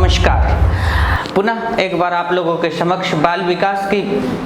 नमस्कार। पुनः एक बार आप लोगों के समक्ष बाल विकास की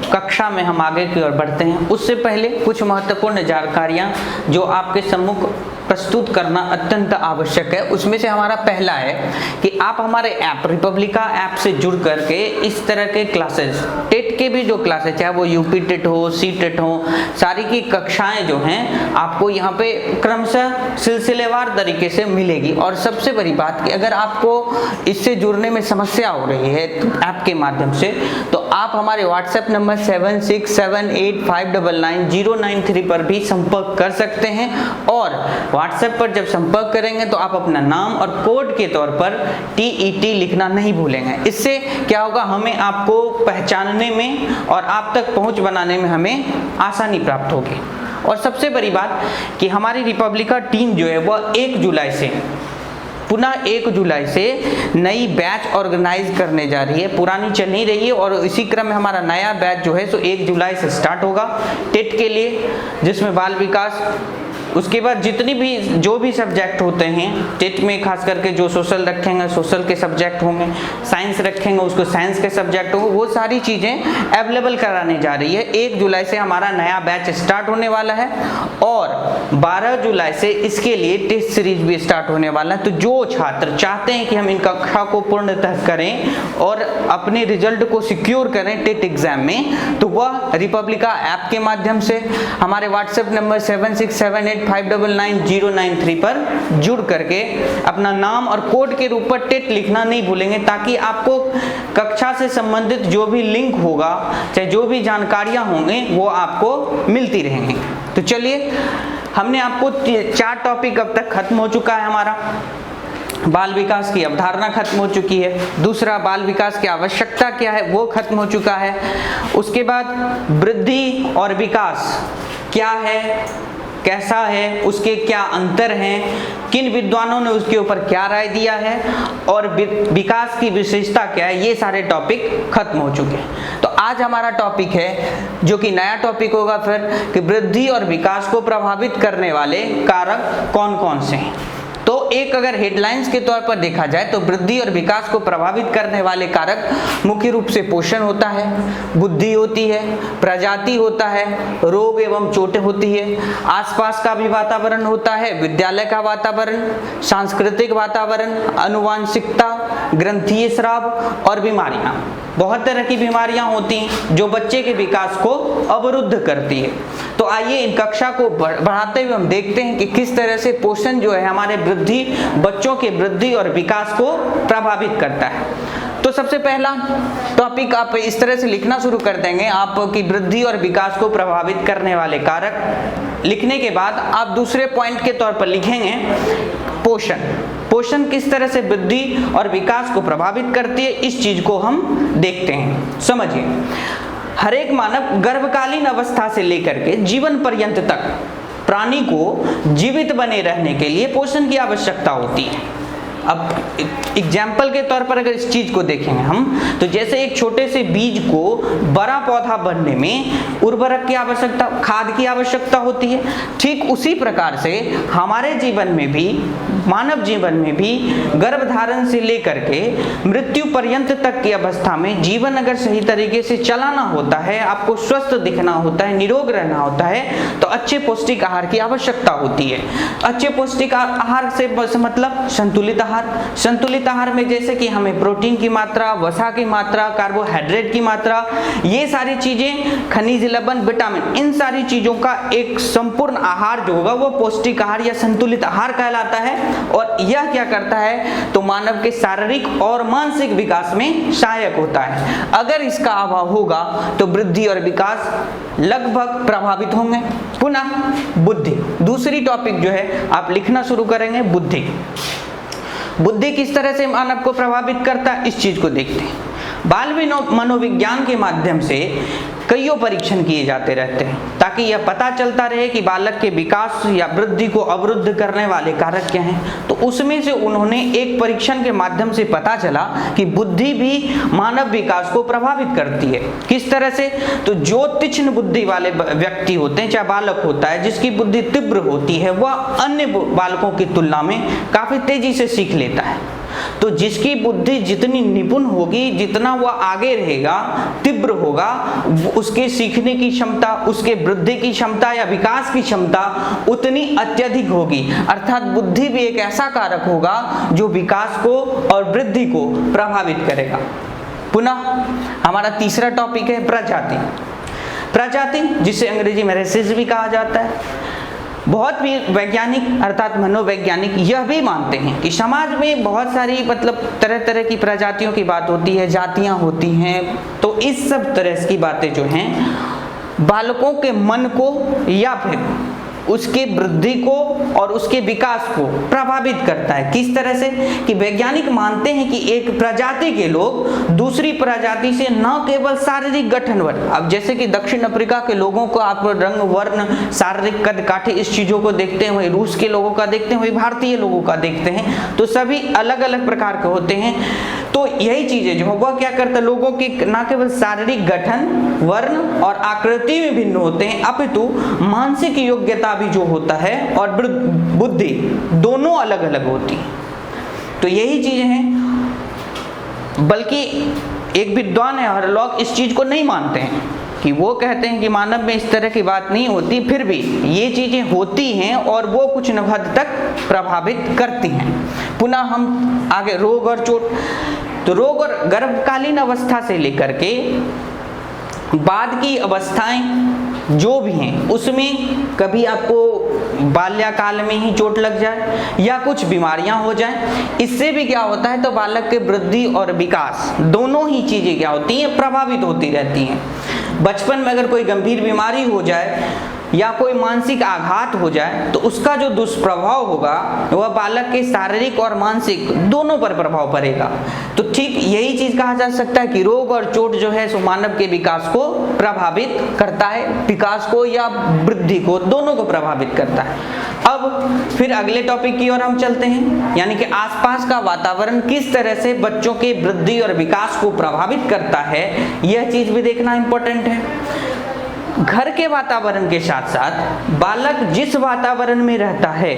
कक्षा में हम आगे की ओर बढ़ते हैं। उससे पहले कुछ महत्वपूर्ण जानकारियां जो आपके सम्मुख प्रस्तुत करना अत्यंत आवश्यक है। उसमें से हमारा पहला है कि आप हमारे ऐप रिपब्लिका ऐप से जुड़ करके इस तरह के क्लासेस, टेट के भी जो क्लासेस, चाहे वो यूपी टेट हो, सी टेट हो, सारी की कक्षाएं जो हैं आपको यहाँ पे क्रमशः सिलसिलेवार तरीके से मिलेगी। और सबसे बड़ी बात कि अगर आपको इससे जुड़ने में समस्या हो रही है ऐप के माध्यम से, तो आप हमारे व्हाट्सएप नंबर 7678599093 पर भी संपर्क कर सकते हैं। और व्हाट्सएप पर जब संपर्क करेंगे तो आप अपना नाम और कोड के तौर पर TET लिखना नहीं भूलेंगे। इससे क्या होगा, हमें आपको पहचानने में और आप तक पहुंच बनाने में हमें आसानी प्राप्त होगी। और सबसे बड़ी बात कि हमारी रिपब्लिका टीम जो है वह 1 जुलाई से पुनः 1 जुलाई से नई बैच ऑर्गेनाइज करने जा रही है। पुरानी चल नहीं रही है और इसी क्रम में हमारा नया बैच जो है सो 1 जुलाई से स्टार्ट होगा टेट के लिए, जिसमें बाल विकास, उसके बाद जितनी भी जो भी सब्जेक्ट होते हैं टेट में, खास करके जो सोशल रखेंगे सोशल के सब्जेक्ट होंगे, साइंस रखेंगे उसको साइंस के सब्जेक्ट होंगे, वो सारी चीज़ें अवेलेबल कराने जा रही है। 1 जुलाई से हमारा नया बैच स्टार्ट होने वाला है और 12 जुलाई से इसके लिए टेस्ट सीरीज भी स्टार्ट होने वाला है। तो जो छात्र चाहते हैं कि हम इन कक्षा को पूर्णतः करें और अपने रिजल्ट को सिक्योर करें टेट एग्जाम में, तो वह रिपब्लिका ऐप के माध्यम से हमारे व्हाट्सएप नंबर 7678599093 पर जुड़ करके अपना नाम और कोड के रूप पर टेट लिखना नहीं भूलेंगे, ताकि आपको कक्षा से संबंधित जो भी लिंक होगा, चाहे जो भी जानकारियां होंगी, वो आपको मिलती रहेंगी। तो चलिए, हमने आपको 4 टॉपिक अब तक खत्म हो चुका है। हमारा बाल विकास की अवधारणा खत्म हो चुकी है, दूसरा बाल विकास की आवश्यकता क्या है वो खत्म हो चुका है, उसके बाद वृद्धि और विकास क्या है, कैसा है, उसके क्या अंतर हैं, किन विद्वानों ने उसके ऊपर क्या राय दिया है और विकास की विशेषता क्या है, ये सारे टॉपिक खत्म हो चुके हैं। तो आज हमारा टॉपिक है, जो कि नया टॉपिक होगा फिर, कि वृद्धि और विकास को प्रभावित करने वाले कारक कौन कौन से हैं। तो एक अगर हेडलाइंस के तौर पर देखा जाए तो वृद्धि और विकास को प्रभावित करने वाले कारक मुख्य रूप से पोषण होता है, बुद्धि होती है, प्रजाति होता है, रोग एवं चोटें होती है, आसपास का भी वातावरण होता है, विद्यालय का वातावरण, सांस्कृतिक वातावरण, आनुवांशिकता, ग्रंथीय स्राव और बीमारियां। बहुत तरह की बीमारियां होती हैं जो बच्चे के विकास को अवरुद्ध करती है। तो आइए इन कक्षा को बढ़ाते हुए हम देखते हैं कि किस तरह से पोषण जो है हमारे वृद्धि, बच्चों के वृद्धि और विकास को प्रभावित करता है। तो सबसे पहला टॉपिक आप इस तरह से लिखना शुरू कर देंगे, आपकी वृद्धि और विकास को प्रभावित करने वाले कारक। लिखने के बाद आप दूसरे पॉइंट के तौर पर लिखेंगे पोषण। पोषण किस तरह से वृद्धि और विकास को प्रभावित करती है, इस चीज को हम देखते हैं। समझिए, हर एक मानव गर्भकालीन अवस्था से लेकर के जीवन पर्यंत तक प्राणी को जीवित बने रहने के लिए पोषण की आवश्यकता होती है। अब एग्जाम्पल के तौर पर अगर इस चीज को देखेंगे हम, तो जैसे एक छोटे से बीज को बड़ा पौधा बनने में उर्वरक की आवश्यकता, खाद की आवश्यकता होती है, ठीक उसी प्रकार से हमारे जीवन में भी, मानव जीवन में भी गर्भधारण से लेकर के मृत्यु पर्यंत तक की अवस्था में जीवन अगर सही तरीके से चलाना होता है, आपको स्वस्थ दिखना होता है, निरोग रहना होता है, तो अच्छे पौष्टिक आहार की आवश्यकता होती है। अच्छे पौष्टिक आहार से मतलब संतुलित आहार। संतुलित आहार में जैसे कि हमें प्रोटीन की मात्रा, वसा की मात्रा, कार्बोहाइड्रेट की मात्रा, ये सारी चीजें, खनिज, लवण, विटामिन, इन सारी चीजों का एक संपूर्ण आहार जो होगा वो पौष्टिक आहार या संतुलित आहार कहलाता है। और यह क्या करता है, तो मानव के शारीरिक और मानसिक विकास में सहायक होता है। अगर इसका अभाव होगा तो वृद्धि और विकास लगभग प्रभावित होंगे। पुनः बुद्धि, दूसरी टॉपिक जो है आप लिखना शुरू करेंगे, बुद्धि। बुद्धि किस तरह से मानव को प्रभावित करता है, इस चीज को देखते हैं। बाल मनोविज्ञान के माध्यम से कईयों परीक्षण किए जाते रहते हैं, ताकि यह पता चलता रहे कि बालक के विकास या वृद्धि को अवरुद्ध करने वाले कारक क्या हैं। तो उसमें से उन्होंने एक परीक्षण के माध्यम से पता चला कि बुद्धि भी मानव विकास को प्रभावित करती है। किस तरह से, तो जो तीक्ष्ण बुद्धि वाले व्यक्ति होते हैं, चाहे बालक होता है जिसकी बुद्धि तीव्र होती है, वह अन्य बालकों की तुलना में काफी तेजी से सीख लेता है। तो जिसकी बुद्धि जितनी निपुण होगी, जितना वह आगे रहेगा, तीव्र होगा, उसके सीखने की क्षमता, उसके वृद्धि की क्षमता या विकास की क्षमता उतनी अत्यधिक होगी। अर्थात बुद्धि भी एक ऐसा कारक होगा जो विकास को और वृद्धि को प्रभावित करेगा। पुनः हमारा तीसरा टॉपिक है प्रजाति। प्रजाति, जिसे अंग्रेजी में रेसेस भी कहा जाता है। बहुत भी वैज्ञानिक अर्थात मनोवैज्ञानिक यह भी मानते हैं कि समाज में बहुत सारी तरह तरह की प्रजातियों की बात होती है, जातियां होती हैं। तो इस सब तरह की बातें जो हैं बालकों के मन को या फिर उसके वृद्धि को और उसके विकास को प्रभावित करता है। किस तरह से कि वैज्ञानिक मानते हैं कि एक प्रजाति के लोग दूसरी प्रजाति से न केवल शारीरिक गठन वर्ग, अब जैसे कि दक्षिण अफ्रीका के लोगों को आप रंग, वर्ण, शारीरिक कद काठी इस चीजों को देखते हैं, वही रूस के लोगों का देखते हैं, वही भारतीय लोगों का देखते हैं, तो सभी अलग अलग प्रकार के होते हैं। तो यही चीजें जो वह क्या करता है, लोगों की न केवल शारीरिक गठन, वर्ण और आकृति में भिन्न होते हैं, अपितु मानसिक योग्यता भी जो होता है और बुद्धि दोनों अलग अलग होती है। तो यही चीजें हैं। बल्कि एक विद्वान है हॉरलॉग इस चीज को नहीं मानते हैं, कि वो कहते हैं कि मानव में इस तरह की बात नहीं होती, फिर भी ये चीजें होती हैं और वो कुछ न हद तक प्रभावित करती हैं। पुनः हम आगे रोग और चोट। तो रोग और गर्भकालीन अवस्था से लेकर के बाद की अवस्थाएं जो भी हैं उसमें कभी आपको बाल्यकाल में ही चोट लग जाए या कुछ बीमारियां हो जाएं, इससे भी क्या होता है तो बालक के वृद्धि और विकास दोनों ही चीजें क्या होती हैं, प्रभावित होती रहती हैं। बचपन में अगर कोई गंभीर बीमारी हो जाए या कोई मानसिक आघात हो जाए तो उसका जो दुष्प्रभाव होगा वह बालक के शारीरिक और मानसिक दोनों पर प्रभाव पड़ेगा। तो ठीक यही चीज कहा जा सकता है कि रोग और चोट जो है सो मानव के विकास को प्रभावित करता है, विकास को या वृद्धि को दोनों को प्रभावित करता है। अब फिर अगले टॉपिक की ओर हम चलते हैं, यानी कि आसपास का वातावरण किस तरह से बच्चों के वृद्धि और विकास को प्रभावित करता है, यह चीज भी देखना इंपॉर्टेंट है। घर के वातावरण के साथ साथ बालक जिस वातावरण में रहता है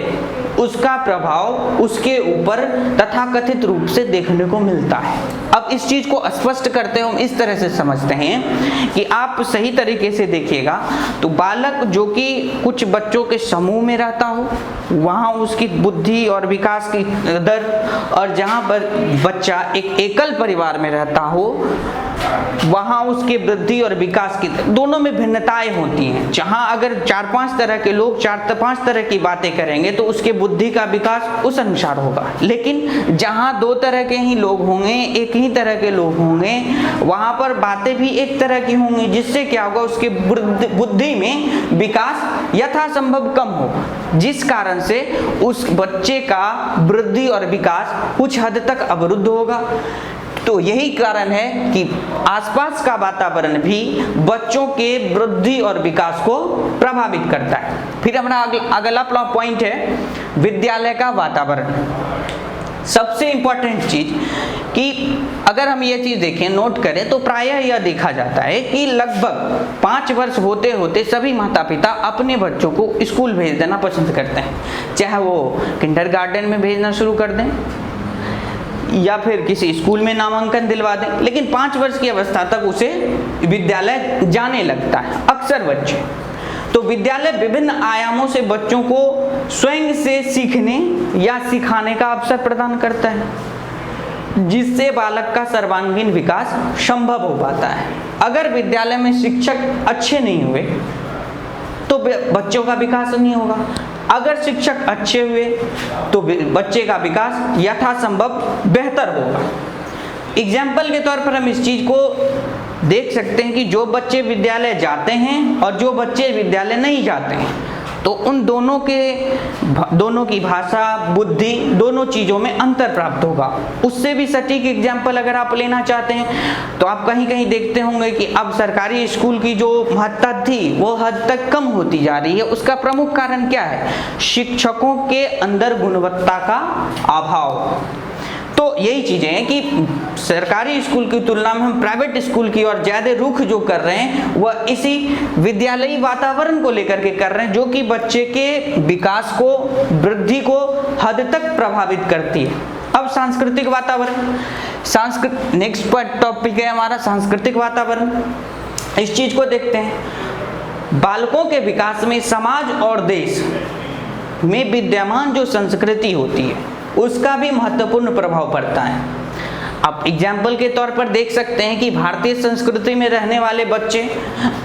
उसका प्रभाव उसके ऊपर तथाकथित रूप से देखने को मिलता है। अब इस चीज को स्पष्ट करते हुए हम इस तरह से समझते हैं कि आप सही तरीके से देखिएगा तो बालक जो कि कुछ बच्चों के समूह में रहता हो वहां उसकी बुद्धि और विकास की दर, और जहां पर बच्चा एक एकल परिवार में रहता हो वहां उसके वृद्धि और विकास की दोनों में भिन्नताएं होती हैं। जहां अगर 4-5 तरह के लोग 4-5 तरह की बातें करेंगे तो उसके बुद्धि का विकास उस अनुसार होगा, लेकिन जहां 2 तरह के ही लोग होंगे, एक ही तरह के लोग होंगे, वहां पर बातें भी एक तरह की होंगी, जिससे क्या होगा उसके बुद्धि में विकास यथासंभव कम होगा, जिस कारण से उस बच्चे का वृद्धि और विकास कुछ हद तक अवरुद्ध होगा। तो यही कारण है कि आसपास का वातावरण भी बच्चों के वृद्धि और विकास को प्रभावित करता है। फिर हमारा अगला पॉइंट है विद्यालय का वातावरण। सबसे इंपॉर्टेंट चीज कि अगर हम ये चीज देखें, नोट करें तो प्रायः यह देखा जाता है कि लगभग 5 वर्ष होते होते सभी माता पिता अपने बच्चों को स्कूल भेज देना पसंद करते हैं, चाहे वो किंडरगार्टन में भेजना शुरू कर दें या फिर किसी स्कूल में नामांकन दिलवा दें, लेकिन 5 वर्ष की अवस्था तक उसे विद्यालय जाने लगता है अक्सर बच्चे। तो विद्यालय विभिन्न आयामों से बच्चों को स्वयं से सीखने या सिखाने का अवसर प्रदान करता है, जिससे बालक का सर्वांगीण विकास संभव हो पाता है। अगर विद्यालय में शिक्षक अच्छे नहीं हुए तो बच्चों का विकास नहीं होगा, अगर शिक्षक अच्छे हुए तो बच्चे का विकास यथासंभव बेहतर होगा। एग्जाम्पल के तौर पर हम इस चीज को देख सकते हैं कि जो बच्चे विद्यालय जाते हैं और जो बच्चे विद्यालय नहीं जाते हैं, तो उन दोनों की भाषा, बुद्धि, दोनों चीजों में अंतर प्राप्त होगा। उससे भी सटीक एग्जाम्पल अगर आप लेना चाहते हैं तो आप कहीं कहीं देखते होंगे कि अब सरकारी स्कूल की जो महत्ता थी वो हद तक कम होती जा रही है। उसका प्रमुख कारण क्या है? शिक्षकों के अंदर गुणवत्ता का अभाव। तो यही चीजें हैं कि सरकारी स्कूल की तुलना में हम प्राइवेट स्कूल की ओर ज्यादा रुख जो कर रहे हैं वह इसी विद्यालयी वातावरण को लेकर के कर रहे हैं, जो कि बच्चे के विकास को, वृद्धि को हद तक प्रभावित करती है। अब सांस्कृतिक वातावरण, नेक्स्ट टॉपिक है हमारा सांस्कृतिक वातावरण। इस चीज को देखते हैं। बालकों के विकास में समाज और देश में विद्यमान जो संस्कृति होती है उसका भी महत्वपूर्ण प्रभाव पड़ता है। आप एग्जाम्पल के तौर पर देख सकते हैं कि भारतीय संस्कृति में रहने वाले बच्चे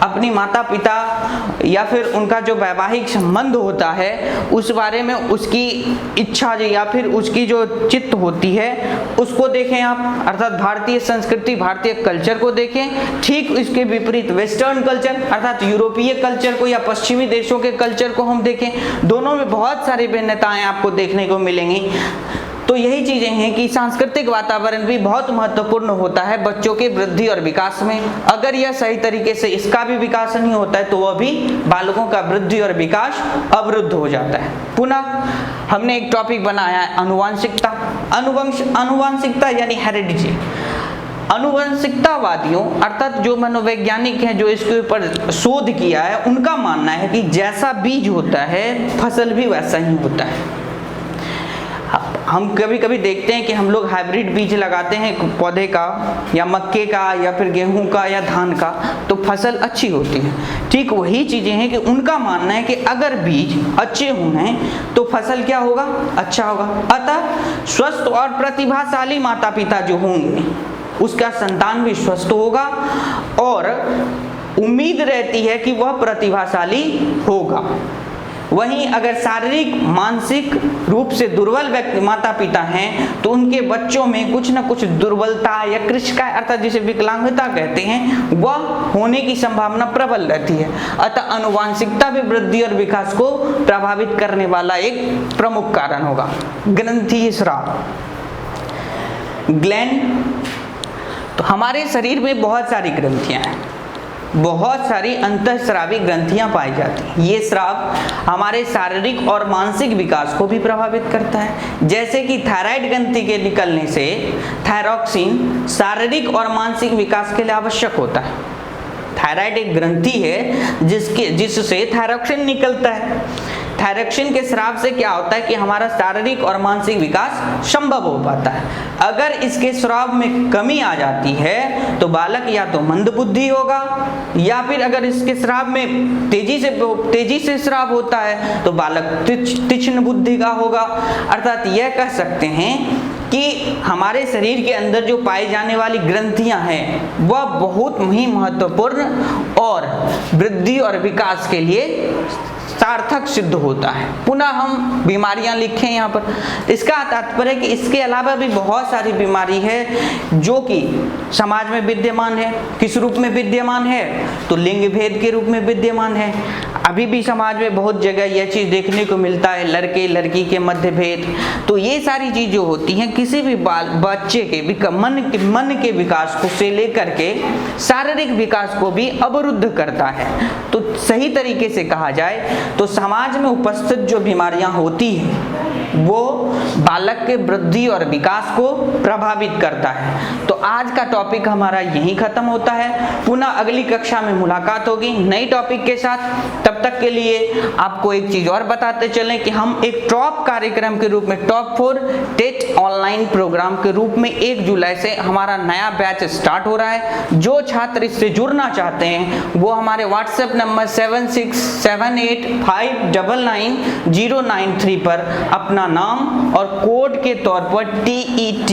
अपनी माता पिता या फिर उनका जो वैवाहिक संबंध होता है उस बारे में उसकी इच्छा या फिर उसकी जो चित्त होती है उसको देखें आप, अर्थात भारतीय संस्कृति भारतीय कल्चर को देखें। ठीक इसके विपरीत वेस्टर्न कल्चर अर्थात यूरोपीय कल्चर को या पश्चिमी देशों के कल्चर को हम देखें, दोनों में बहुत सारी भिन्नताएं आपको देखने को मिलेंगी। तो यही चीजें हैं कि सांस्कृतिक वातावरण भी बहुत महत्वपूर्ण होता है बच्चों के वृद्धि और विकास में। अगर यह सही तरीके से इसका भी विकास नहीं होता है तो वह भी बालकों का वृद्धि और विकास अवरुद्ध हो जाता है। पुनः हमने एक टॉपिक बनाया है आनुवंशिकता। आनुवंशिकता यानी हेरिडिटी। आनुवंशिकतावादियों अर्थात जो मनोवैज्ञानिक हैं जो इसके ऊपर शोध किया है उनका मानना है कि जैसा बीज होता है फसल भी वैसा ही होता है। हम कभी कभी देखते हैं कि हम लोग हाइब्रिड बीज लगाते हैं पौधे का या मक्के का या फिर गेहूं का या धान का, तो फसल अच्छी होती है। ठीक वही चीजें हैं कि उनका मानना है कि अगर बीज अच्छे होंगे तो फसल क्या होगा, अच्छा होगा। अतः स्वस्थ और प्रतिभाशाली माता पिता जो होंगे उसका संतान भी स्वस्थ होगा और उम्मीद रहती है कि वह प्रतिभाशाली होगा। वहीं अगर शारीरिक मानसिक रूप से दुर्बल व्यक्ति माता पिता हैं तो उनके बच्चों में कुछ न कुछ दुर्बलता या कृष्णका अर्थात जिसे विकलांगता कहते हैं वह होने की संभावना प्रबल रहती है। अतः आनुवंशिकता भी वृद्धि और विकास को प्रभावित करने वाला एक प्रमुख कारण होगा। ग्रंथि स्राव, ग्लैंड। तो हमारे शरीर में बहुत सारी ग्रंथियां हैं, बहुत सारी अंतःस्रावी ग्रंथियां पाई जाती हैं। ये स्राव हमारे शारीरिक और मानसिक विकास को भी प्रभावित करता है। जैसे कि थायराइड ग्रंथि के निकलने से थायरॉक्सिन शारीरिक और मानसिक विकास के लिए आवश्यक होता है। थायराइड एक ग्रंथि है जिससे थायरॉक्सिन निकलता है। थायरॉक्सिन के स्राव से क्या होता है कि हमारा शारीरिक और मानसिक विकास संभव हो पाता है। अगर इसके स्राव में कमी आ जाती है तो बालक या तो मंदबुद्धि होगा या फिर अगर इसके स्राव में तेजी से स्राव होता है तो बालक तीक्ष्ण बुद्धि का होगा। अर्थात यह कह सकते हैं कि हमारे शरीर के अंदर जो पाई जाने वाली ग्रंथियां हैं वह बहुत ही महत्वपूर्ण और वृद्धि और विकास के लिए सार्थक सिद्ध होता है। पुनः हम बीमारियां लिखें यहाँ पर, इसका तात्पर्य है कि इसके अलावा भी बहुत सारी बीमारी है जो कि समाज में विद्यमान है। किस रूप में विद्यमान है तो लिंग भेद के रूप में विद्यमान है। अभी भी समाज में बहुत जगह यह चीज देखने को मिलता है, लड़के लड़की के मध्य भेद। तो ये सारी चीज जो होती हैं किसी भी बच्चे के मन के विकास को से लेकर के शारीरिक विकास को भी अवरुद्ध करता है। तो सही तरीके से कहा जाए तो समाज में उपस्थित जो बीमारियां होती हैं वो बालक के वृद्धि और विकास को प्रभावित करता है। तो आज का टॉपिक हमारा यहीं खत्म होता है। पुनः अगली कक्षा में मुलाकात होगी नई टॉपिक के साथ। तब तक के लिए आपको एक चीज और बताते चलें कि हम एक टॉप कार्यक्रम के रूप में टॉप 4 टेट ऑनलाइन प्रोग्राम के रूप में 1 जुलाई से हमारा नया बैच स्टार्ट हो रहा है। जो छात्र इससे जुड़ना चाहते हैं वो हमारे व्हाट्सएप नंबर 7678599093 पर अपना नाम और कोड के तौर पर TET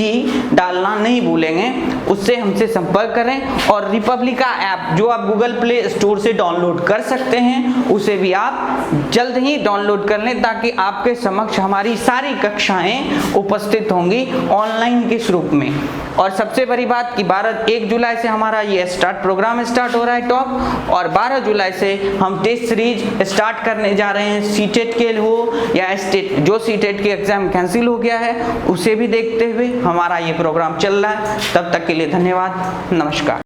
डालना नहीं भूलेंगे। उससे हमसे संपर्क करें और रिपब्लिका ऐप जो आप गूगल प्ले स्टोर से डाउनलोड कर सकते हैं उसे भी आप जल्द ही डाउनलोड कर लें ताकि आपके समक्ष हमारी सारी कक्षाएं उपस्थित होंगी ऑनलाइन के रूप में। और सबसे बड़ी बात कि 1 जुलाई से हमारा ये प्रोग्राम स्टार्ट हो रहा है टॉप, और 12 जुलाई से हम टेस्ट सीरीज स्टार्ट करने जा रहे हैं। सीटेट के हो या स्टेट, जो सीटेट के एग्जाम कैंसिल हो गया है उसे भी देखते हुए हमारा ये प्रोग्राम चल रहा है। तब तक के लिए धन्यवाद, नमस्कार।